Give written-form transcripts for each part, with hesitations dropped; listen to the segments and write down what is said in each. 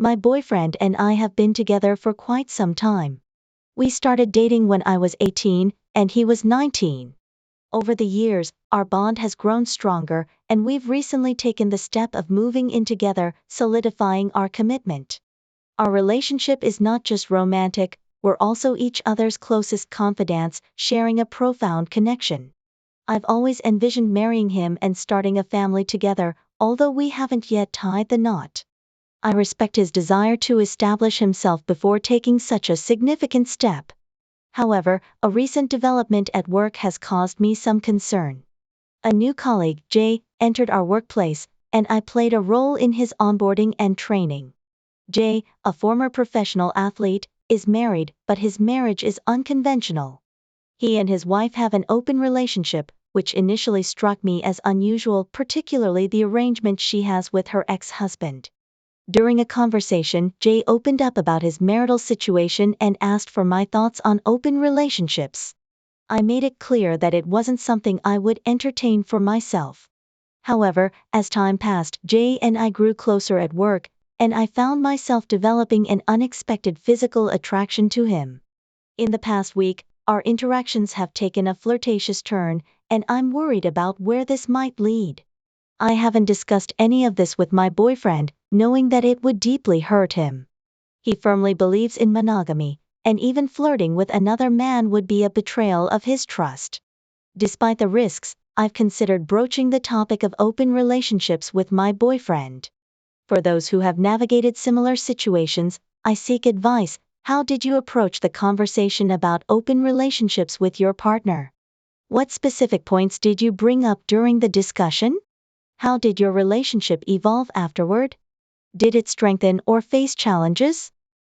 My boyfriend and I have been together for quite some time. We started dating when I was 18 and he was 19. Over the years, our bond has grown stronger, and we've recently taken the step of moving in together, solidifying our commitment. Our relationship is not just romantic, we're also each other's closest confidants, sharing a profound connection. I've always envisioned marrying him and starting a family together, although we haven't yet tied the knot. I respect his desire to establish himself before taking such a significant step. However, a recent development at work has caused me some concern. A new colleague, Jay, entered our workplace, and I played a role in his onboarding and training. Jay, a former professional athlete, is married, but his marriage is unconventional. He and his wife have an open relationship, which initially struck me as unusual, particularly the arrangement she has with her ex-husband. During a conversation, Jay opened up about his marital situation and asked for my thoughts on open relationships. I made it clear that it wasn't something I would entertain for myself. However, as time passed, Jay and I grew closer at work, and I found myself developing an unexpected physical attraction to him. In the past week, our interactions have taken a flirtatious turn, and I'm worried about where this might lead. I haven't discussed any of this with my boyfriend, knowing that it would deeply hurt him. He firmly believes in monogamy, and even flirting with another man would be a betrayal of his trust. Despite the risks, I've considered broaching the topic of open relationships with my boyfriend. For those who have navigated similar situations, I seek advice. How did you approach the conversation about open relationships with your partner? What specific points did you bring up during the discussion? How did your relationship evolve afterward? Did it strengthen or face challenges?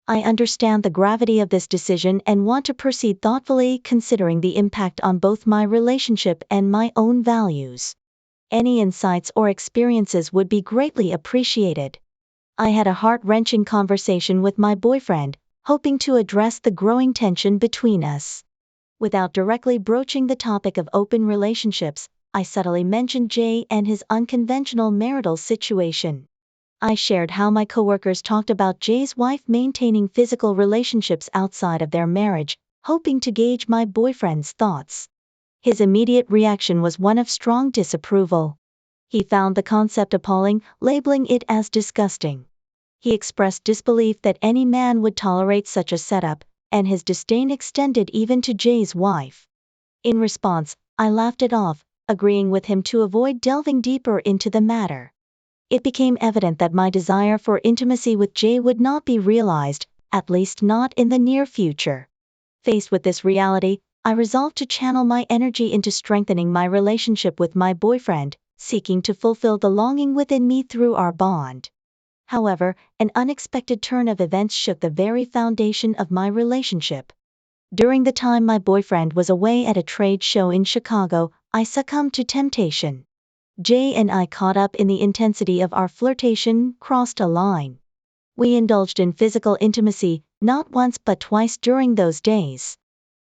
I understand the gravity of this decision and want to proceed thoughtfully, considering the impact on both my relationship and my own values. Any insights or experiences would be greatly appreciated. I had a heart-wrenching conversation with my boyfriend, hoping to address the growing tension between us. Without directly broaching the topic of open relationships, I subtly mentioned Jay and his unconventional marital situation. I shared how my coworkers talked about Jay's wife maintaining physical relationships outside of their marriage, hoping to gauge my boyfriend's thoughts. His immediate reaction was one of strong disapproval. He found the concept appalling, labeling it as disgusting. He expressed disbelief that any man would tolerate such a setup, and his disdain extended even to Jay's wife. In response, I laughed it off, agreeing with him to avoid delving deeper into the matter. It became evident that my desire for intimacy with Jay would not be realized, at least not in the near future. Faced with this reality, I resolved to channel my energy into strengthening my relationship with my boyfriend, seeking to fulfill the longing within me through our bond. However, an unexpected turn of events shook the very foundation of my relationship. During the time my boyfriend was away at a trade show in Chicago, I succumbed to temptation. Jay and I, caught up in the intensity of our flirtation, crossed a line. We indulged in physical intimacy, not once but twice during those days.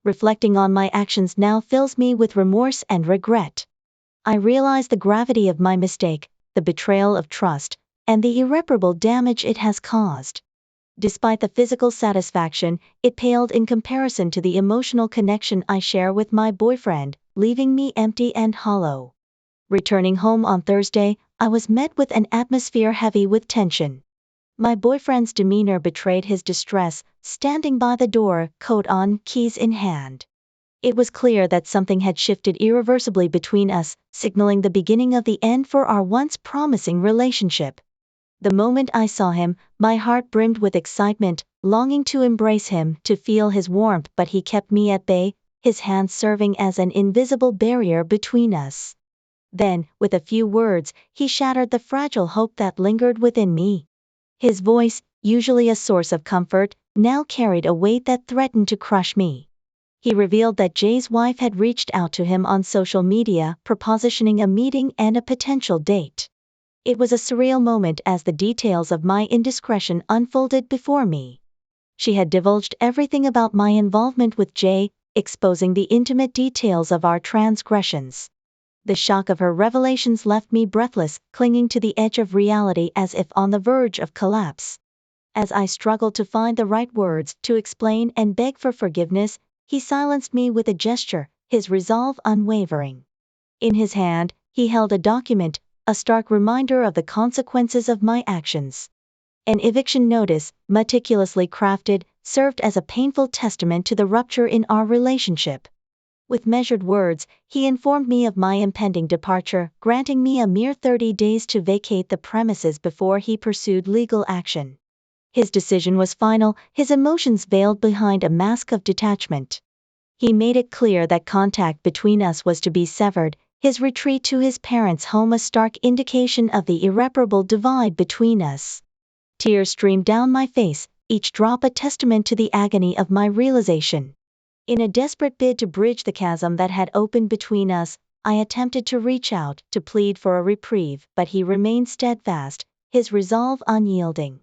Reflecting on my actions now fills me with remorse and regret. I realize the gravity of my mistake, the betrayal of trust, and the irreparable damage it has caused. Despite the physical satisfaction, it paled in comparison to the emotional connection I share with my boyfriend, leaving me empty and hollow. Returning home on Thursday, I was met with an atmosphere heavy with tension. My boyfriend's demeanor betrayed his distress, standing by the door, coat on, keys in hand. It was clear that something had shifted irreversibly between us, signaling the beginning of the end for our once promising relationship. The moment I saw him, my heart brimmed with excitement, longing to embrace him, to feel his warmth, but he kept me at bay, his hands serving as an invisible barrier between us. Then, with a few words, he shattered the fragile hope that lingered within me. His voice, usually a source of comfort, now carried a weight that threatened to crush me. He revealed that Jay's wife had reached out to him on social media, propositioning a meeting and a potential date. It was a surreal moment as the details of my indiscretion unfolded before me. She had divulged everything about my involvement with Jay, exposing the intimate details of our transgressions. The shock of her revelations left me breathless, clinging to the edge of reality as if on the verge of collapse. As I struggled to find the right words to explain and beg for forgiveness, he silenced me with a gesture, his resolve unwavering. In his hand, he held a document, a stark reminder of the consequences of my actions. An eviction notice, meticulously crafted, served as a painful testament to the rupture in our relationship. With measured words, he informed me of my impending departure, granting me a mere 30 days to vacate the premises before he pursued legal action. His decision was final, his emotions veiled behind a mask of detachment. He made it clear that contact between us was to be severed, his retreat to his parents' home a stark indication of the irreparable divide between us. Tears streamed down my face, each drop a testament to the agony of my realization. In a desperate bid to bridge the chasm that had opened between us, I attempted to reach out, to plead for a reprieve, but he remained steadfast, his resolve unyielding.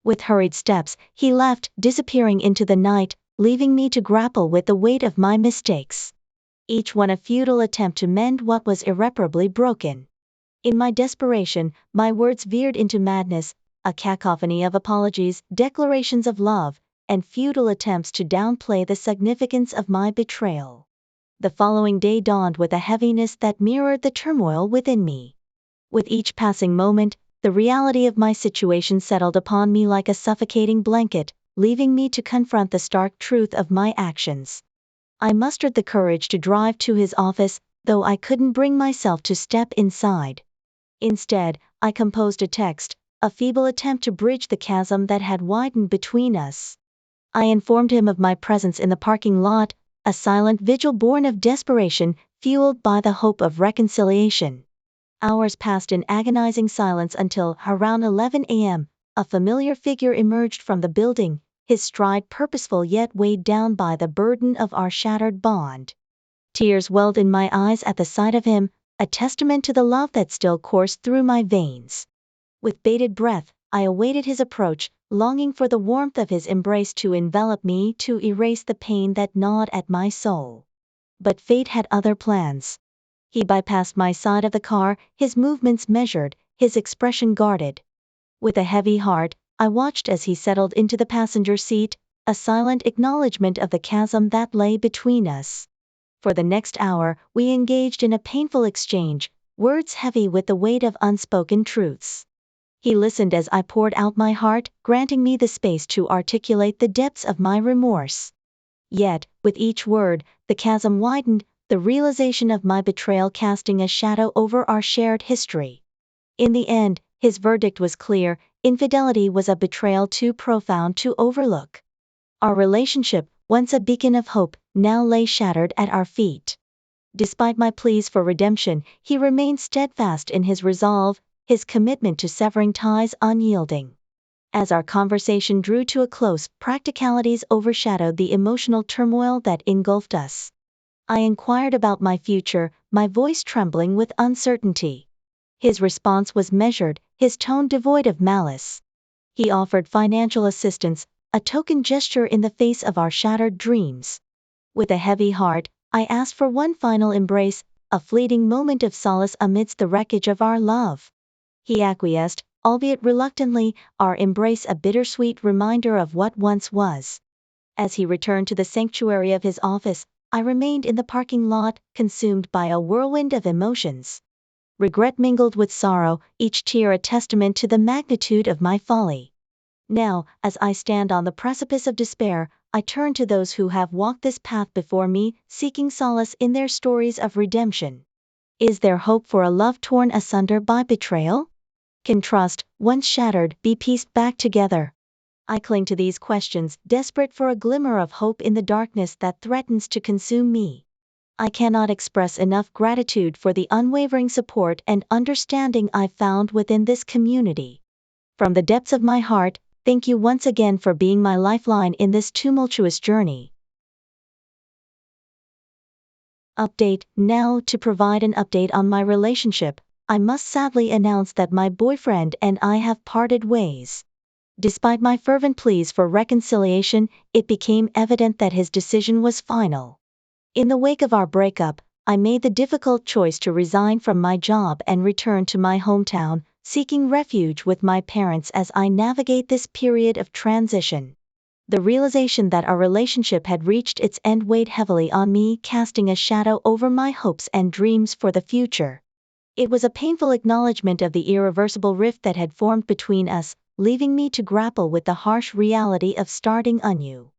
With hurried steps, he left, disappearing into the night, leaving me to grapple with the weight of my mistakes. Each one a futile attempt to mend what was irreparably broken. In my desperation, my words veered into madness, a cacophony of apologies, declarations of love, and futile attempts to downplay the significance of my betrayal. The following day dawned with a heaviness that mirrored the turmoil within me. With each passing moment, the reality of my situation settled upon me like a suffocating blanket, leaving me to confront the stark truth of my actions. I mustered the courage to drive to his office, though I couldn't bring myself to step inside. Instead, I composed a text, a feeble attempt to bridge the chasm that had widened between us. I informed him of my presence in the parking lot, a silent vigil born of desperation, fueled by the hope of reconciliation. Hours passed in agonizing silence until, around 11 a.m., a familiar figure emerged from the building, his stride purposeful yet weighed down by the burden of our shattered bond. Tears welled in my eyes at the sight of him, a testament to the love that still coursed through my veins. With bated breath, I awaited his approach, longing for the warmth of his embrace to envelop me, to erase the pain that gnawed at my soul. But fate had other plans. He bypassed my side of the car, his movements measured, his expression guarded. With a heavy heart, I watched as he settled into the passenger seat, a silent acknowledgement of the chasm that lay between us. For the next hour, we engaged in a painful exchange, words heavy with the weight of unspoken truths. He listened as I poured out my heart, granting me the space to articulate the depths of my remorse. Yet, with each word, the chasm widened, the realization of my betrayal casting a shadow over our shared history. In the end, his verdict was clear: infidelity was a betrayal too profound to overlook. Our relationship, once a beacon of hope, now lay shattered at our feet. Despite my pleas for redemption, he remained steadfast in his resolve, his commitment to severing ties unyielding. As our conversation drew to a close, practicalities overshadowed the emotional turmoil that engulfed us. I inquired about my future, my voice trembling with uncertainty. His response was measured, his tone devoid of malice. He offered financial assistance, a token gesture in the face of our shattered dreams. With a heavy heart, I asked for one final embrace, a fleeting moment of solace amidst the wreckage of our love. He acquiesced, albeit reluctantly, our embrace a bittersweet reminder of what once was. As he returned to the sanctuary of his office, I remained in the parking lot, consumed by a whirlwind of emotions. Regret mingled with sorrow, each tear a testament to the magnitude of my folly. Now, as I stand on the precipice of despair, I turn to those who have walked this path before me, seeking solace in their stories of redemption. Is there hope for a love torn asunder by betrayal? Can trust, once shattered, be pieced back together? I cling to these questions, desperate for a glimmer of hope in the darkness that threatens to consume me. I cannot express enough gratitude for the unwavering support and understanding I've found within this community. From the depths of my heart, thank you once again for being my lifeline in this tumultuous journey. Update: now, to provide an update on my relationship, I must sadly announce that my boyfriend and I have parted ways. Despite my fervent pleas for reconciliation, it became evident that his decision was final. In the wake of our breakup, I made the difficult choice to resign from my job and return to my hometown, seeking refuge with my parents as I navigate this period of transition. The realization that our relationship had reached its end weighed heavily on me, casting a shadow over my hopes and dreams for the future. It was a painful acknowledgement of the irreversible rift that had formed between us, leaving me to grapple with the harsh reality of starting anew.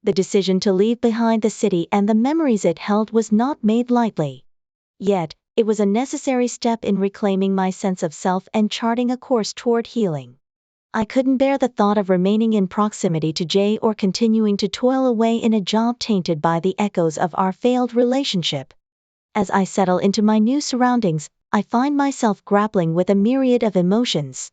The decision to leave behind the city and the memories it held was not made lightly. Yet, it was a necessary step in reclaiming my sense of self and charting a course toward healing. I couldn't bear the thought of remaining in proximity to Jay or continuing to toil away in a job tainted by the echoes of our failed relationship. As I settle into my new surroundings, I find myself grappling with a myriad of emotions.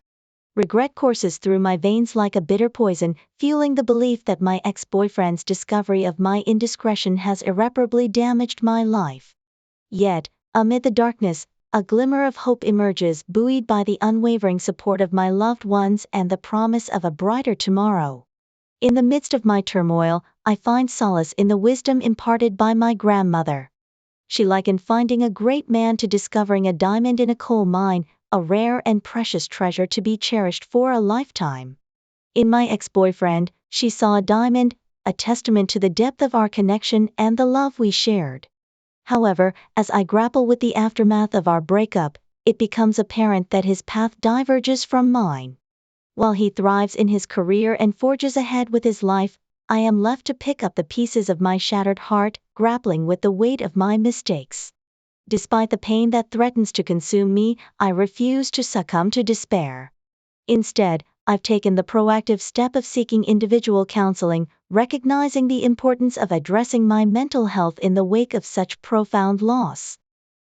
Regret courses through my veins like a bitter poison, fueling the belief that my ex-boyfriend's discovery of my indiscretion has irreparably damaged my life. Yet, amid the darkness, a glimmer of hope emerges, buoyed by the unwavering support of my loved ones and the promise of a brighter tomorrow. In the midst of my turmoil, I find solace in the wisdom imparted by my grandmother. She likened finding a great man to discovering a diamond in a coal mine, a rare and precious treasure to be cherished for a lifetime. In my ex-boyfriend, she saw a diamond, a testament to the depth of our connection and the love we shared. However, as I grapple with the aftermath of our breakup, it becomes apparent that his path diverges from mine. While he thrives in his career and forges ahead with his life, I am left to pick up the pieces of my shattered heart, grappling with the weight of my mistakes. Despite the pain that threatens to consume me, I refuse to succumb to despair. Instead, I've taken the proactive step of seeking individual counseling, recognizing the importance of addressing my mental health in the wake of such profound loss.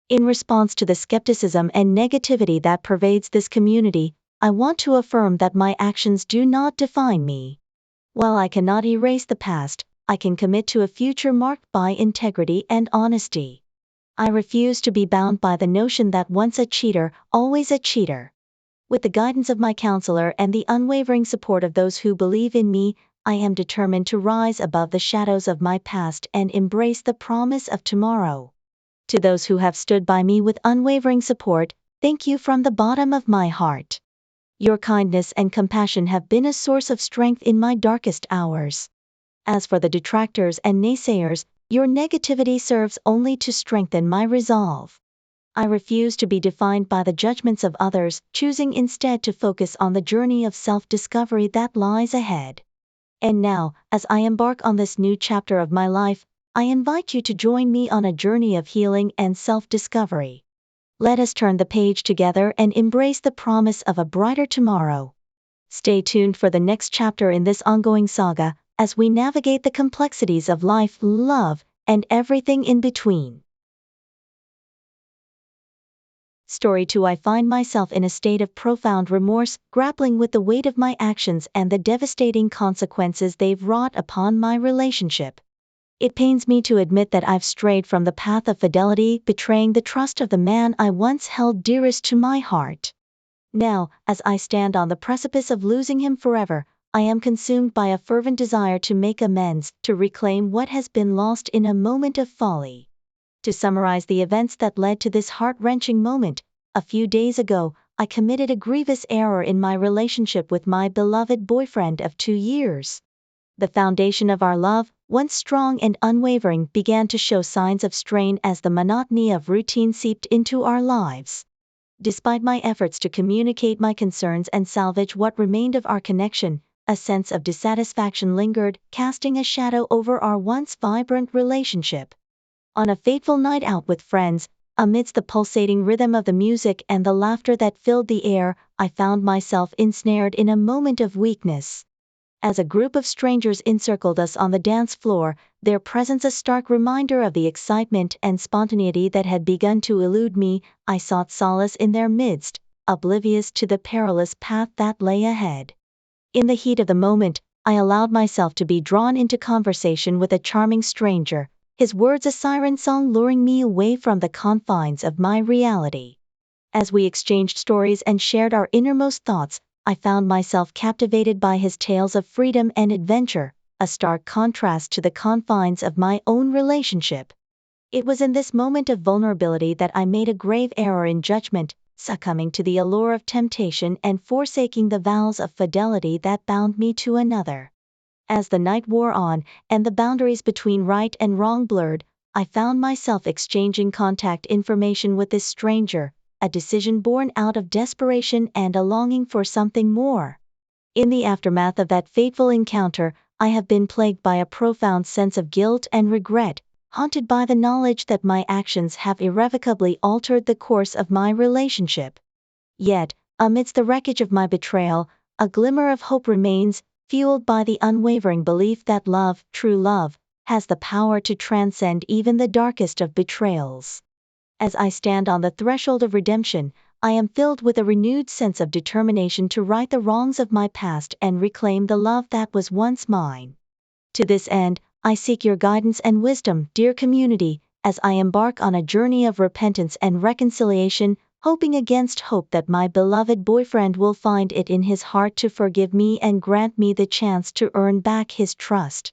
In response to the skepticism and negativity that pervades this community, I want to affirm that my actions do not define me. While I cannot erase the past, I can commit to a future marked by integrity and honesty. I refuse to be bound by the notion that once a cheater, always a cheater. With the guidance of my counselor and the unwavering support of those who believe in me, I am determined to rise above the shadows of my past and embrace the promise of tomorrow. To those who have stood by me with unwavering support, thank you from the bottom of my heart. Your kindness and compassion have been a source of strength in my darkest hours. As for the detractors and naysayers, your negativity serves only to strengthen my resolve. I refuse to be defined by the judgments of others, choosing instead to focus on the journey of self-discovery that lies ahead. And now, as I embark on this new chapter of my life, I invite you to join me on a journey of healing and self-discovery. Let us turn the page together and embrace the promise of a brighter tomorrow. Stay tuned for the next chapter in this ongoing saga, as we navigate the complexities of life, love, and everything in between. Story 2. I find myself in a state of profound remorse, grappling with the weight of my actions and the devastating consequences they've wrought upon my relationship. It pains me to admit that I've strayed from the path of fidelity, betraying the trust of the man I once held dearest to my heart. Now, as I stand on the precipice of losing him forever, I am consumed by a fervent desire to make amends, to reclaim what has been lost in a moment of folly. To summarize the events that led to this heart-wrenching moment, a few days ago, I committed a grievous error in my relationship with my beloved boyfriend of 2 years. The foundation of our love, once strong and unwavering, began to show signs of strain as the monotony of routine seeped into our lives. Despite my efforts to communicate my concerns and salvage what remained of our connection, a sense of dissatisfaction lingered, casting a shadow over our once vibrant relationship. On a fateful night out with friends, amidst the pulsating rhythm of the music and the laughter that filled the air, I found myself ensnared in a moment of weakness. As a group of strangers encircled us on the dance floor, their presence a stark reminder of the excitement and spontaneity that had begun to elude me, I sought solace in their midst, oblivious to the perilous path that lay ahead. In the heat of the moment, I allowed myself to be drawn into conversation with a charming stranger, his words a siren song luring me away from the confines of my reality. As we exchanged stories and shared our innermost thoughts, I found myself captivated by his tales of freedom and adventure, a stark contrast to the confines of my own relationship. It was in this moment of vulnerability that I made a grave error in judgment, succumbing to the allure of temptation and forsaking the vows of fidelity that bound me to another. As the night wore on, and the boundaries between right and wrong blurred, I found myself exchanging contact information with this stranger, a decision born out of desperation and a longing for something more. In the aftermath of that fateful encounter, I have been plagued by a profound sense of guilt and regret, haunted by the knowledge that my actions have irrevocably altered the course of my relationship. Yet, amidst the wreckage of my betrayal, a glimmer of hope remains, fueled by the unwavering belief that love, true love, has the power to transcend even the darkest of betrayals. As I stand on the threshold of redemption, I am filled with a renewed sense of determination to right the wrongs of my past and reclaim the love that was once mine. To this end, I seek your guidance and wisdom, dear community, as I embark on a journey of repentance and reconciliation, hoping against hope that my beloved boyfriend will find it in his heart to forgive me and grant me the chance to earn back his trust.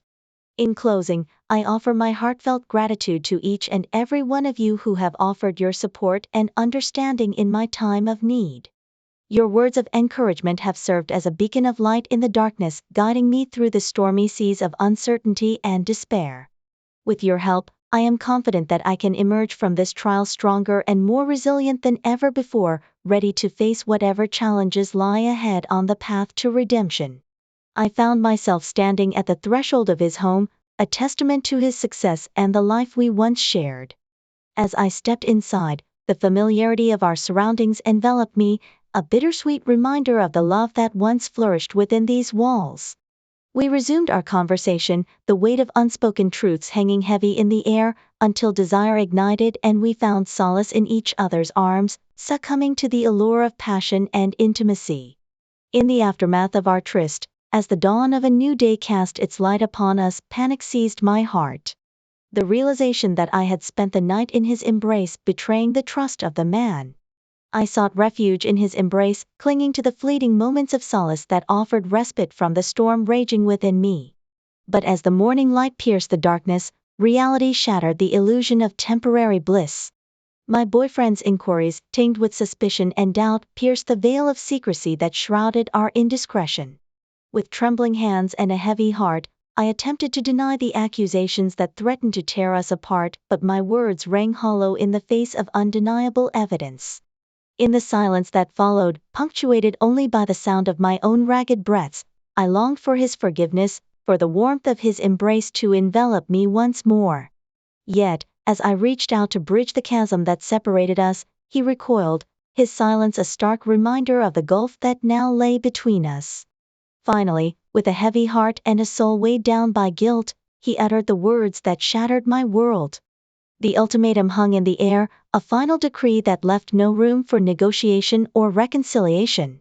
In closing, I offer my heartfelt gratitude to each and every one of you who have offered your support and understanding in my time of need. Your words of encouragement have served as a beacon of light in the darkness, guiding me through the stormy seas of uncertainty and despair. With your help, I am confident that I can emerge from this trial stronger and more resilient than ever before, ready to face whatever challenges lie ahead on the path to redemption. I found myself standing at the threshold of his home, a testament to his success and the life we once shared. As I stepped inside, the familiarity of our surroundings enveloped me, a bittersweet reminder of the love that once flourished within these walls. We resumed our conversation, the weight of unspoken truths hanging heavy in the air, until desire ignited and we found solace in each other's arms, succumbing to the allure of passion and intimacy. In the aftermath of our tryst, as the dawn of a new day cast its light upon us, panic seized my heart. The realization that I had spent the night in his embrace betraying the trust of the man. I sought refuge in his embrace, clinging to the fleeting moments of solace that offered respite from the storm raging within me. But as the morning light pierced the darkness, reality shattered the illusion of temporary bliss. My boyfriend's inquiries, tinged with suspicion and doubt, pierced the veil of secrecy that shrouded our indiscretion. With trembling hands and a heavy heart, I attempted to deny the accusations that threatened to tear us apart, but my words rang hollow in the face of undeniable evidence. In the silence that followed, punctuated only by the sound of my own ragged breaths, I longed for his forgiveness, for the warmth of his embrace to envelop me once more. Yet, as I reached out to bridge the chasm that separated us, he recoiled, his silence a stark reminder of the gulf that now lay between us. Finally, with a heavy heart and a soul weighed down by guilt, he uttered the words that shattered my world. The ultimatum hung in the air, a final decree that left no room for negotiation or reconciliation.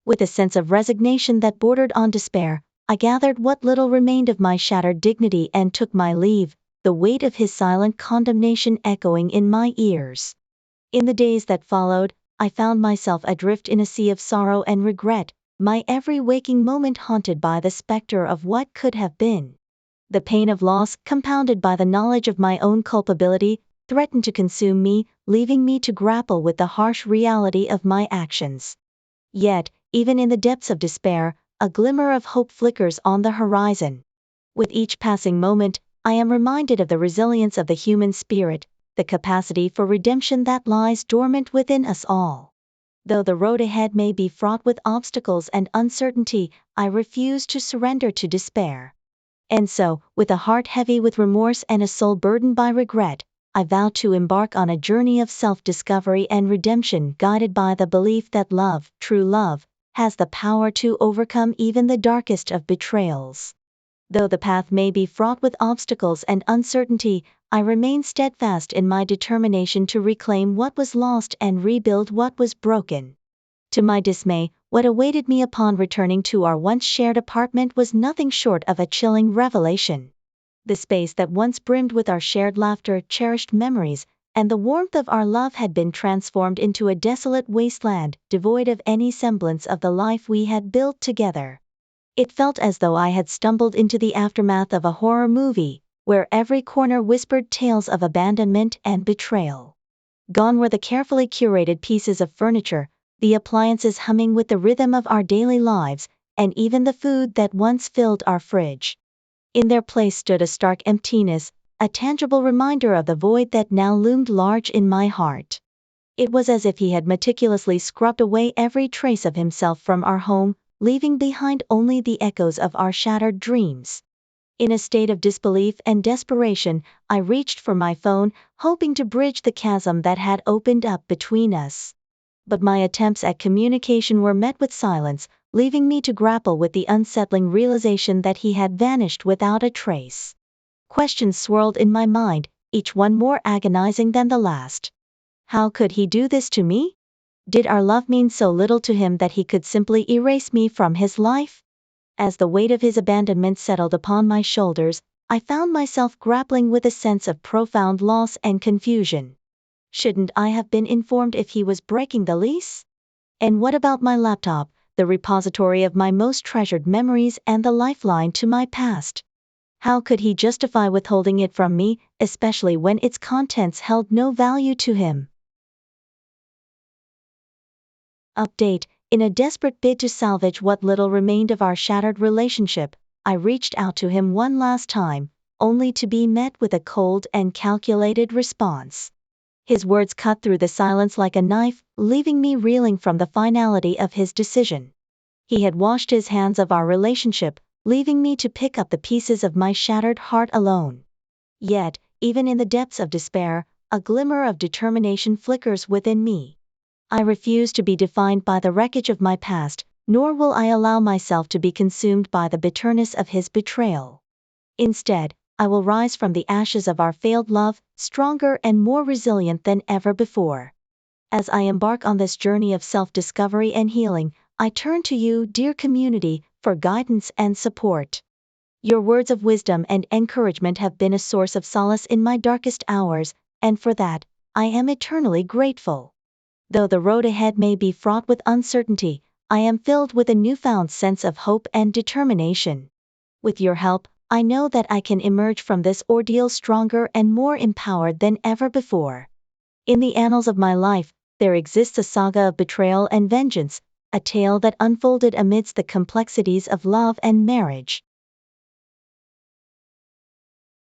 With a sense of resignation that bordered on despair, I gathered what little remained of my shattered dignity and took my leave, the weight of his silent condemnation echoing in my ears. In the days that followed, I found myself adrift in a sea of sorrow and regret, my every waking moment haunted by the specter of what could have been. The pain of loss, compounded by the knowledge of my own culpability, threatened to consume me, leaving me to grapple with the harsh reality of my actions. Yet, even in the depths of despair, a glimmer of hope flickers on the horizon. With each passing moment, I am reminded of the resilience of the human spirit, the capacity for redemption that lies dormant within us all. Though the road ahead may be fraught with obstacles and uncertainty, I refuse to surrender to despair. And so, with a heart heavy with remorse and a soul burdened by regret, I vow to embark on a journey of self-discovery and redemption guided by the belief that love, true love, has the power to overcome even the darkest of betrayals. Though the path may be fraught with obstacles and uncertainty, I remain steadfast in my determination to reclaim what was lost and rebuild what was broken. To my dismay, what awaited me upon returning to our once shared apartment was nothing short of a chilling revelation. The space that once brimmed with our shared laughter, cherished memories, and the warmth of our love had been transformed into a desolate wasteland, devoid of any semblance of the life we had built together. It felt as though I had stumbled into the aftermath of a horror movie, where every corner whispered tales of abandonment and betrayal. Gone were the carefully curated pieces of furniture, the appliances humming with the rhythm of our daily lives, and even the food that once filled our fridge. In their place stood a stark emptiness, a tangible reminder of the void that now loomed large in my heart. It was as if he had meticulously scrubbed away every trace of himself from our home, leaving behind only the echoes of our shattered dreams. In a state of disbelief and desperation, I reached for my phone, hoping to bridge the chasm that had opened up between us. But my attempts at communication were met with silence, leaving me to grapple with the unsettling realization that he had vanished without a trace. Questions swirled in my mind, each one more agonizing than the last. How could he do this to me? Did our love mean so little to him that he could simply erase me from his life? As the weight of his abandonment settled upon my shoulders, I found myself grappling with a sense of profound loss and confusion. Shouldn't I have been informed if he was breaking the lease? And what about my laptop, the repository of my most treasured memories and the lifeline to my past? How could he justify withholding it from me, especially when its contents held no value to him? Update: in a desperate bid to salvage what little remained of our shattered relationship, I reached out to him one last time, only to be met with a cold and calculated response. His words cut through the silence like a knife, leaving me reeling from the finality of his decision. He had washed his hands of our relationship, leaving me to pick up the pieces of my shattered heart alone. Yet, even in the depths of despair, a glimmer of determination flickers within me. I refuse to be defined by the wreckage of my past, nor will I allow myself to be consumed by the bitterness of his betrayal. Instead, I will rise from the ashes of our failed love, stronger and more resilient than ever before. As I embark on this journey of self-discovery and healing, I turn to you, dear community, for guidance and support. Your words of wisdom and encouragement have been a source of solace in my darkest hours, and for that, I am eternally grateful. Though the road ahead may be fraught with uncertainty, I am filled with a newfound sense of hope and determination. With your help, I know that I can emerge from this ordeal stronger and more empowered than ever before. In the annals of my life, there exists a saga of betrayal and vengeance, a tale that unfolded amidst the complexities of love and marriage.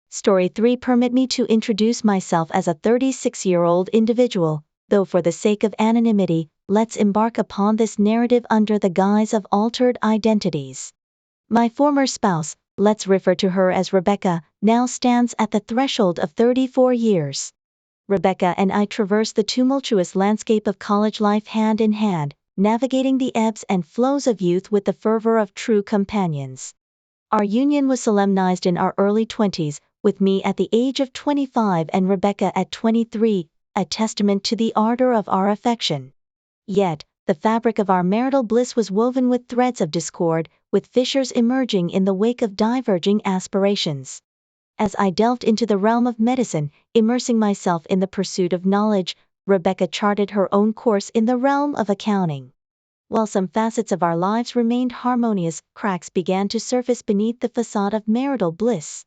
Story 3: permit me to introduce myself as a 36-year-old individual, though for the sake of anonymity, let's embark upon this narrative under the guise of altered identities. My former spouse, let's refer to her as Rebecca, now stands at the threshold of 34 years. Rebecca and I traverse the tumultuous landscape of college life hand in hand, navigating the ebbs and flows of youth with the fervor of true companions. Our union was solemnized in our early 20s, with me at the age of 25 and Rebecca at 23, a testament to the ardor of our affection. Yet, the fabric of our marital bliss was woven with threads of discord, with fissures emerging in the wake of diverging aspirations. As I delved into the realm of medicine, immersing myself in the pursuit of knowledge, Rebecca charted her own course in the realm of accounting. While some facets of our lives remained harmonious, cracks began to surface beneath the facade of marital bliss.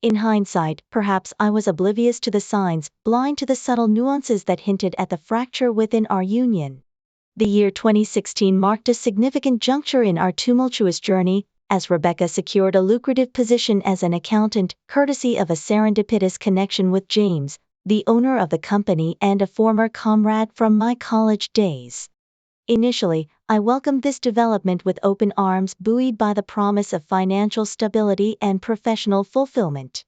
In hindsight, perhaps I was oblivious to the signs, blind to the subtle nuances that hinted at the fracture within our union. The year 2016 marked a significant juncture in our tumultuous journey, as Rebecca secured a lucrative position as an accountant, courtesy of a serendipitous connection with James, the owner of the company and a former comrade from my college days. Initially, I welcomed this development with open arms, buoyed by the promise of financial stability and professional fulfillment.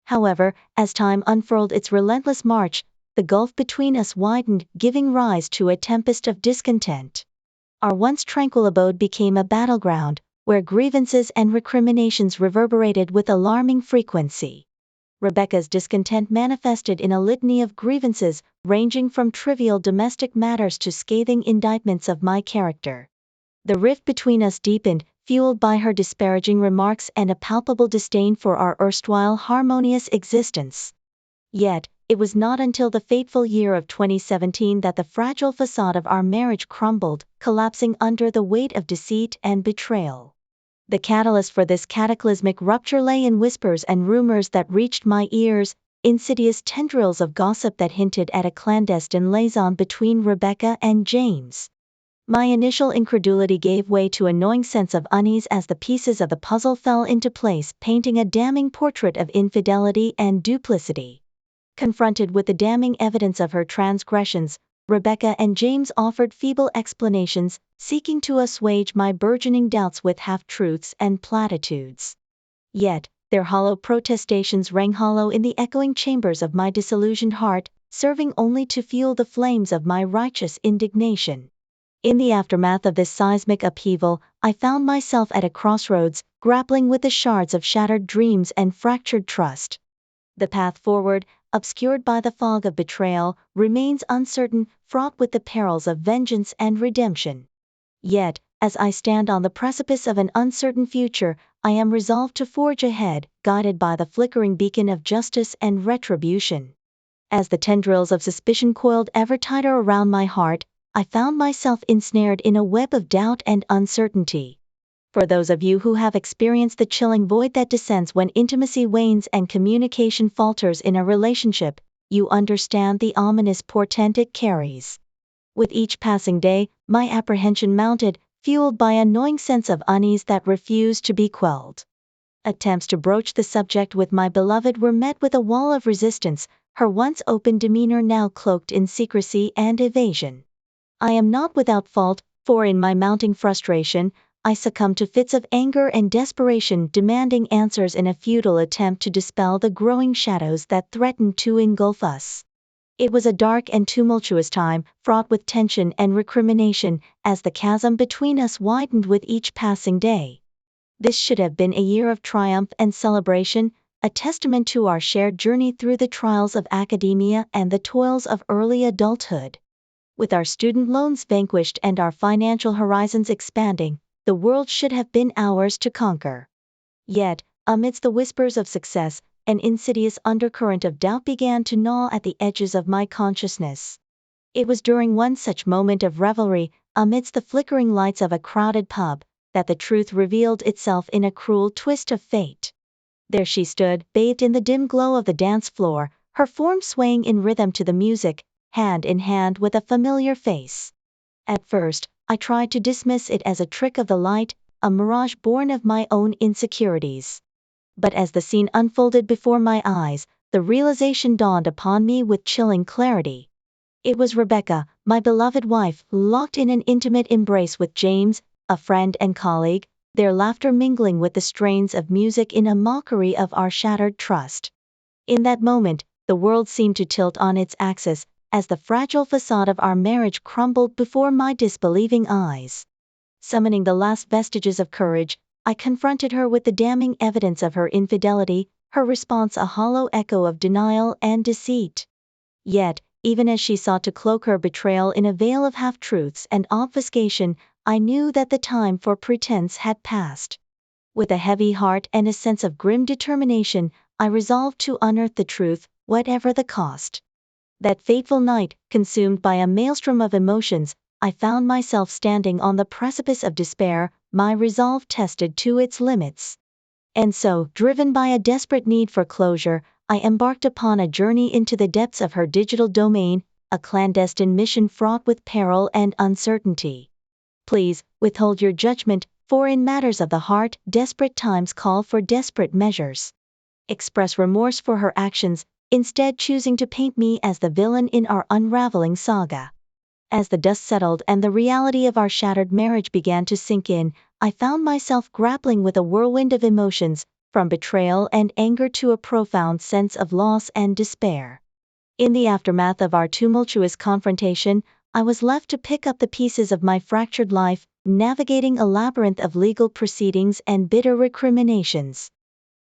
However, as time unfurled its relentless march, the gulf between us widened, giving rise to a tempest of discontent. Our once tranquil abode became a battleground, where grievances and recriminations reverberated with alarming frequency. Rebecca's discontent manifested in a litany of grievances, ranging from trivial domestic matters to scathing indictments of my character. The rift between us deepened, fueled by her disparaging remarks and a palpable disdain for our erstwhile harmonious existence. Yet, it was not until the fateful year of 2017 that the fragile facade of our marriage crumbled, collapsing under the weight of deceit and betrayal. The catalyst for this cataclysmic rupture lay in whispers and rumors that reached my ears, insidious tendrils of gossip that hinted at a clandestine liaison between Rebecca and James. My initial incredulity gave way to a gnawing sense of unease as the pieces of the puzzle fell into place, painting a damning portrait of infidelity and duplicity. Confronted with the damning evidence of her transgressions, Rebecca and James offered feeble explanations, seeking to assuage my burgeoning doubts with half-truths and platitudes. Yet, their hollow protestations rang hollow in the echoing chambers of my disillusioned heart, serving only to fuel the flames of my righteous indignation. In the aftermath of this seismic upheaval, I found myself at a crossroads, grappling with the shards of shattered dreams and fractured trust. The path forward, obscured by the fog of betrayal, remains uncertain, fraught with the perils of vengeance and redemption. Yet, as I stand on the precipice of an uncertain future, I am resolved to forge ahead, guided by the flickering beacon of justice and retribution. As the tendrils of suspicion coiled ever tighter around my heart, I found myself ensnared in a web of doubt and uncertainty. For those of you who have experienced the chilling void that descends when intimacy wanes and communication falters in a relationship, you understand the ominous portent it carries. With each passing day, my apprehension mounted, fueled by a gnawing sense of unease that refused to be quelled. Attempts to broach the subject with my beloved were met with a wall of resistance, her once open demeanor now cloaked in secrecy and evasion. I am not without fault, for in my mounting frustration, I succumbed to fits of anger and desperation, demanding answers in a futile attempt to dispel the growing shadows that threatened to engulf us. It was a dark and tumultuous time, fraught with tension and recrimination, as the chasm between us widened with each passing day. This should have been a year of triumph and celebration, a testament to our shared journey through the trials of academia and the toils of early adulthood. With our student loans vanquished and our financial horizons expanding, the world should have been ours to conquer. Yet, amidst the whispers of success, an insidious undercurrent of doubt began to gnaw at the edges of my consciousness. It was during one such moment of revelry, amidst the flickering lights of a crowded pub, that the truth revealed itself in a cruel twist of fate. There she stood, bathed in the dim glow of the dance floor, her form swaying in rhythm to the music, hand in hand with a familiar face. At first, I tried to dismiss it as a trick of the light, a mirage born of my own insecurities. But as the scene unfolded before my eyes, the realization dawned upon me with chilling clarity. It was Rebecca, my beloved wife, locked in an intimate embrace with James, a friend and colleague, their laughter mingling with the strains of music in a mockery of our shattered trust. In that moment, the world seemed to tilt on its axis, as the fragile facade of our marriage crumbled before my disbelieving eyes. Summoning the last vestiges of courage, I confronted her with the damning evidence of her infidelity, her response a hollow echo of denial and deceit. Yet, even as she sought to cloak her betrayal in a veil of half-truths and obfuscation, I knew that the time for pretense had passed. With a heavy heart and a sense of grim determination, I resolved to unearth the truth, whatever the cost. That fateful night, consumed by a maelstrom of emotions, I found myself standing on the precipice of despair, my resolve tested to its limits. And so, driven by a desperate need for closure, I embarked upon a journey into the depths of her digital domain, a clandestine mission fraught with peril and uncertainty. Please, withhold your judgment, for in matters of the heart, desperate times call for desperate measures. Express remorse for her actions, instead choosing to paint me as the villain in our unraveling saga. As the dust settled and the reality of our shattered marriage began to sink in, I found myself grappling with a whirlwind of emotions, from betrayal and anger to a profound sense of loss and despair. In the aftermath of our tumultuous confrontation, I was left to pick up the pieces of my fractured life, navigating a labyrinth of legal proceedings and bitter recriminations.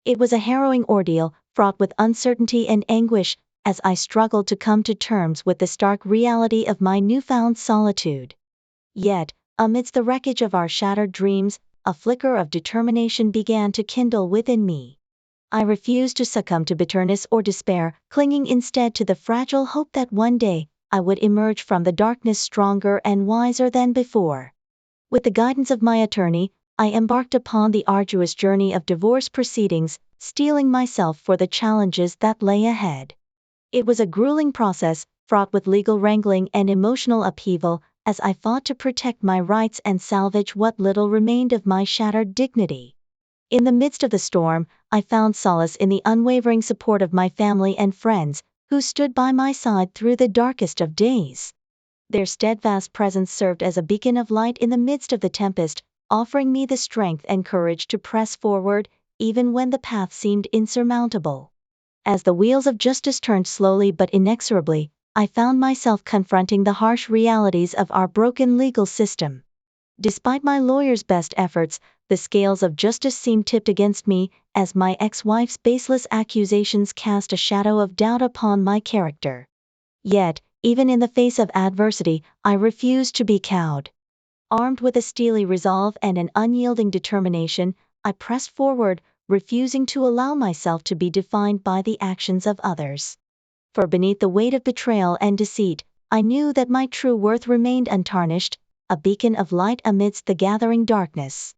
It was a harrowing ordeal, fraught with uncertainty and anguish, as I struggled to come to terms with the stark reality of my newfound solitude. Yet, amidst the wreckage of our shattered dreams, a flicker of determination began to kindle within me. I refused to succumb to bitterness or despair, clinging instead to the fragile hope that one day, I would emerge from the darkness stronger and wiser than before. With the guidance of my attorney, I embarked upon the arduous journey of divorce proceedings, steeling myself for the challenges that lay ahead. It was a grueling process, fraught with legal wrangling and emotional upheaval, as I fought to protect my rights and salvage what little remained of my shattered dignity. In the midst of the storm, I found solace in the unwavering support of my family and friends, who stood by my side through the darkest of days. Their steadfast presence served as a beacon of light in the midst of the tempest, offering me the strength and courage to press forward, even when the path seemed insurmountable. As the wheels of justice turned slowly but inexorably, I found myself confronting the harsh realities of our broken legal system. Despite my lawyer's best efforts, the scales of justice seemed tipped against me, as my ex-wife's baseless accusations cast a shadow of doubt upon my character. Yet, even in the face of adversity, I refused to be cowed. Armed with a steely resolve and an unyielding determination, I pressed forward, refusing to allow myself to be defined by the actions of others. For beneath the weight of betrayal and deceit, I knew that my true worth remained untarnished, a beacon of light amidst the gathering darkness.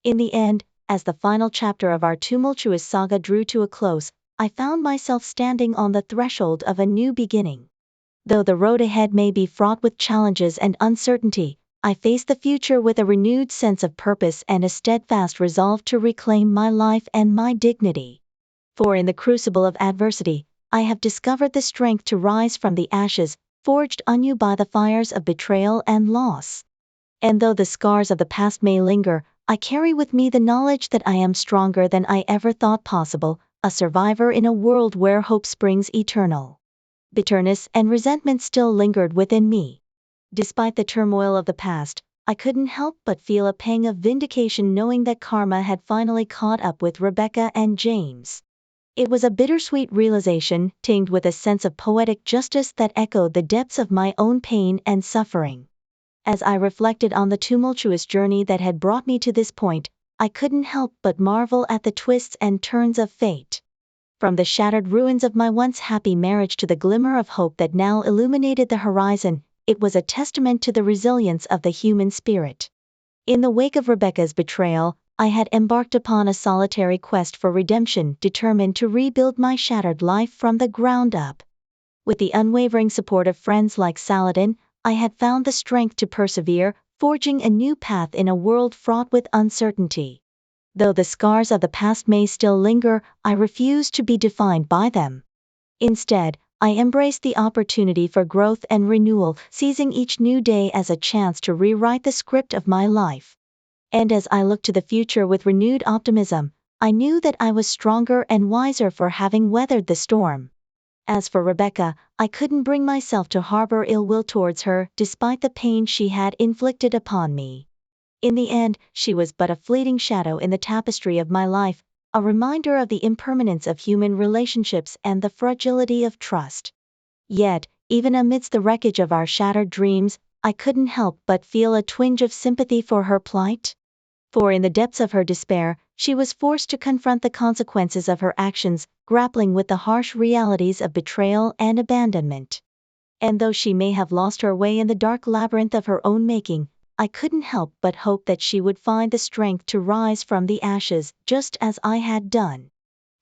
In the end, as the final chapter of our tumultuous saga drew to a close, I found myself standing on the threshold of a new beginning. Though the road ahead may be fraught with challenges and uncertainty, I face the future with a renewed sense of purpose and a steadfast resolve to reclaim my life and my dignity. For in the crucible of adversity, I have discovered the strength to rise from the ashes, forged anew by the fires of betrayal and loss. And though the scars of the past may linger, I carry with me the knowledge that I am stronger than I ever thought possible, a survivor in a world where hope springs eternal. Bitterness and resentment still lingered within me. Despite the turmoil of the past, I couldn't help but feel a pang of vindication knowing that karma had finally caught up with Rebecca and James. It was a bittersweet realization, tinged with a sense of poetic justice that echoed the depths of my own pain and suffering. As I reflected on the tumultuous journey that had brought me to this point, I couldn't help but marvel at the twists and turns of fate. From the shattered ruins of my once happy marriage to the glimmer of hope that now illuminated the horizon, it was a testament to the resilience of the human spirit. In the wake of Rebecca's betrayal, I had embarked upon a solitary quest for redemption, determined to rebuild my shattered life from the ground up. With the unwavering support of friends like Saladin, I had found the strength to persevere, forging a new path in a world fraught with uncertainty. Though the scars of the past may still linger, I refuse to be defined by them. Instead, I embrace the opportunity for growth and renewal, seizing each new day as a chance to rewrite the script of my life. And as I look to the future with renewed optimism, I knew that I was stronger and wiser for having weathered the storm. As for Rebecca, I couldn't bring myself to harbor ill will towards her, despite the pain she had inflicted upon me. In the end, she was but a fleeting shadow in the tapestry of my life, a reminder of the impermanence of human relationships and the fragility of trust. Yet, even amidst the wreckage of our shattered dreams, I couldn't help but feel a twinge of sympathy for her plight. For in the depths of her despair, she was forced to confront the consequences of her actions, grappling with the harsh realities of betrayal and abandonment. And though she may have lost her way in the dark labyrinth of her own making, I couldn't help but hope that she would find the strength to rise from the ashes, just as I had done.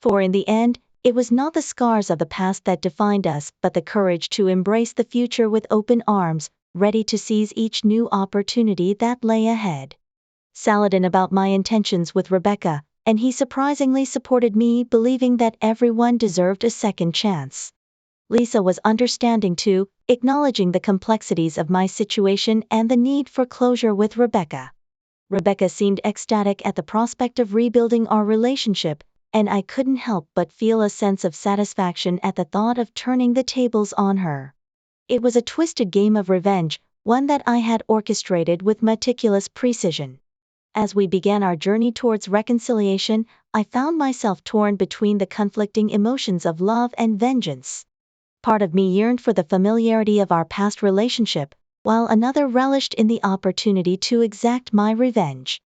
For in the end, it was not the scars of the past that defined us, but the courage to embrace the future with open arms, ready to seize each new opportunity that lay ahead. Saladin about my intentions with Rebecca, and he surprisingly supported me, believing that everyone deserved a second chance. Lisa was understanding too, acknowledging the complexities of my situation and the need for closure with Rebecca. Rebecca seemed ecstatic at the prospect of rebuilding our relationship, and I couldn't help but feel a sense of satisfaction at the thought of turning the tables on her. It was a twisted game of revenge, one that I had orchestrated with meticulous precision. As we began our journey towards reconciliation, I found myself torn between the conflicting emotions of love and vengeance. Part of me yearned for the familiarity of our past relationship, while another relished in the opportunity to exact my revenge.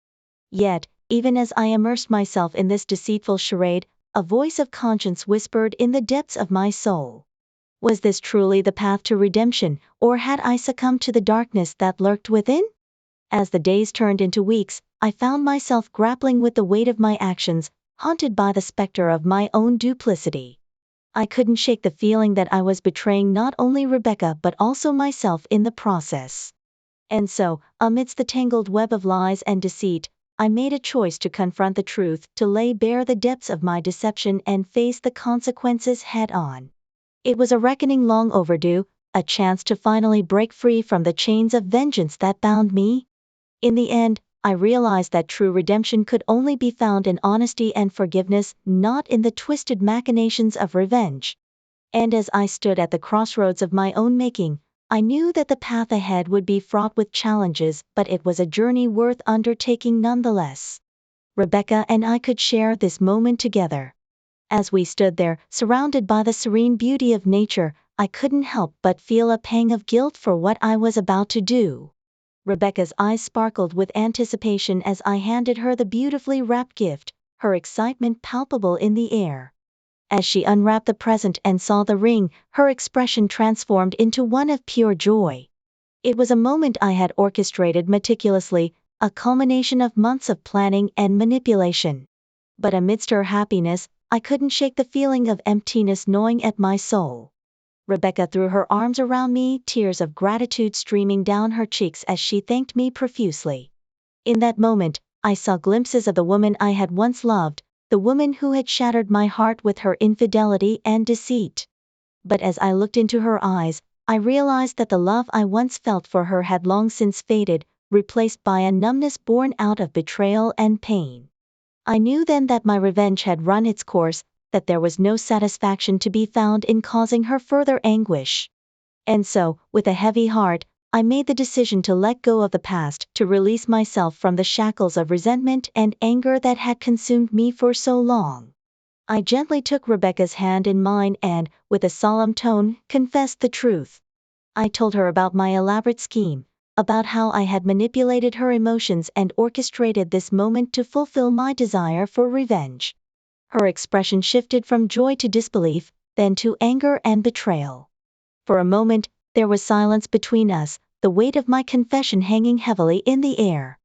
Yet, even as I immersed myself in this deceitful charade, a voice of conscience whispered in the depths of my soul. Was this truly the path to redemption, or had I succumbed to the darkness that lurked within? As the days turned into weeks, I found myself grappling with the weight of my actions, haunted by the specter of my own duplicity. I couldn't shake the feeling that I was betraying not only Rebecca but also myself in the process. And so, amidst the tangled web of lies and deceit, I made a choice to confront the truth, to lay bare the depths of my deception and face the consequences head on. It was a reckoning long overdue, a chance to finally break free from the chains of vengeance that bound me. In the end, I realized that true redemption could only be found in honesty and forgiveness, not in the twisted machinations of revenge. And as I stood at the crossroads of my own making, I knew that the path ahead would be fraught with challenges, but it was a journey worth undertaking nonetheless. Rebecca and I could share this moment together. As we stood there, surrounded by the serene beauty of nature, I couldn't help but feel a pang of guilt for what I was about to do. Rebecca's eyes sparkled with anticipation as I handed her the beautifully wrapped gift, her excitement palpable in the air. As she unwrapped the present and saw the ring, her expression transformed into one of pure joy. It was a moment I had orchestrated meticulously, a culmination of months of planning and manipulation. But amidst her happiness, I couldn't shake the feeling of emptiness gnawing at my soul. Rebecca threw her arms around me, tears of gratitude streaming down her cheeks as she thanked me profusely. In that moment, I saw glimpses of the woman I had once loved, the woman who had shattered my heart with her infidelity and deceit. But as I looked into her eyes, I realized that the love I once felt for her had long since faded, replaced by a numbness born out of betrayal and pain. I knew then that my revenge had run its course, that there was no satisfaction to be found in causing her further anguish. And so, with a heavy heart, I made the decision to let go of the past, to release myself from the shackles of resentment and anger that had consumed me for so long. I gently took Rebecca's hand in mine and, with a solemn tone, confessed the truth. I told her about my elaborate scheme, about how I had manipulated her emotions and orchestrated this moment to fulfill my desire for revenge. Her expression shifted from joy to disbelief, then to anger and betrayal. For a moment, there was silence between us, the weight of my confession hanging heavily in the air.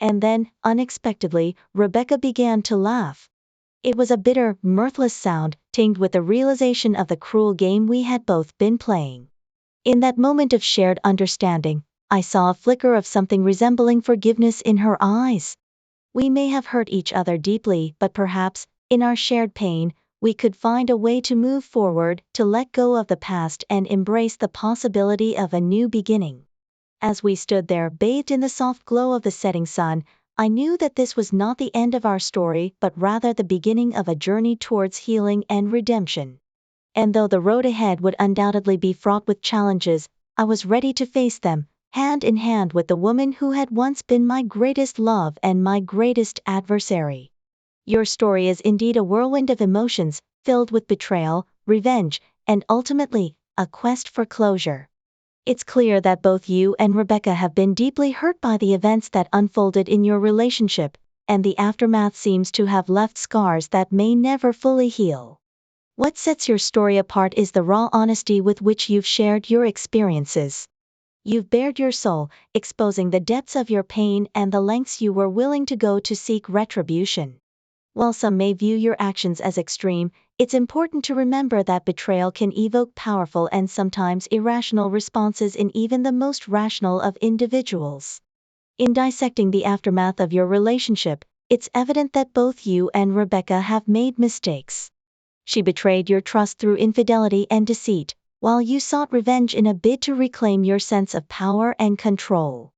And then, unexpectedly, Rebecca began to laugh. It was a bitter, mirthless sound, tinged with the realization of the cruel game we had both been playing. In that moment of shared understanding, I saw a flicker of something resembling forgiveness in her eyes. We may have hurt each other deeply, but perhaps, in our shared pain, we could find a way to move forward, to let go of the past and embrace the possibility of a new beginning. As we stood there, bathed in the soft glow of the setting sun, I knew that this was not the end of our story, but rather the beginning of a journey towards healing and redemption. And though the road ahead would undoubtedly be fraught with challenges, I was ready to face them, hand in hand with the woman who had once been my greatest love and my greatest adversary. Your story is indeed a whirlwind of emotions, filled with betrayal, revenge, and ultimately, a quest for closure. It's clear that both you and Rebecca have been deeply hurt by the events that unfolded in your relationship, and the aftermath seems to have left scars that may never fully heal. What sets your story apart is the raw honesty with which you've shared your experiences. You've bared your soul, exposing the depths of your pain and the lengths you were willing to go to seek retribution. While some may view your actions as extreme, it's important to remember that betrayal can evoke powerful and sometimes irrational responses in even the most rational of individuals. In dissecting the aftermath of your relationship, it's evident that both you and Rebecca have made mistakes. She betrayed your trust through infidelity and deceit, while you sought revenge in a bid to reclaim your sense of power and control.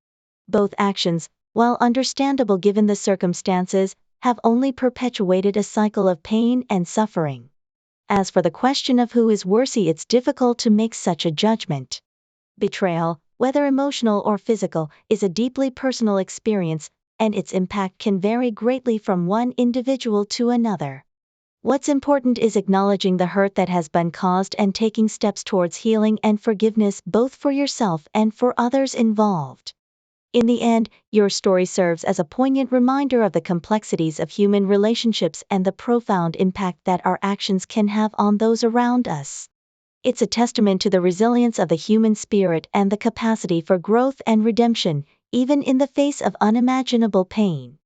Both actions, while understandable given the circumstances, have only perpetuated a cycle of pain and suffering. As for the question of who is worthy, it's difficult to make such a judgment. Betrayal, whether emotional or physical, is a deeply personal experience, and its impact can vary greatly from one individual to another. What's important is acknowledging the hurt that has been caused and taking steps towards healing and forgiveness both for yourself and for others involved. In the end, your story serves as a poignant reminder of the complexities of human relationships and the profound impact that our actions can have on those around us. It's a testament to the resilience of the human spirit and the capacity for growth and redemption, even in the face of unimaginable pain.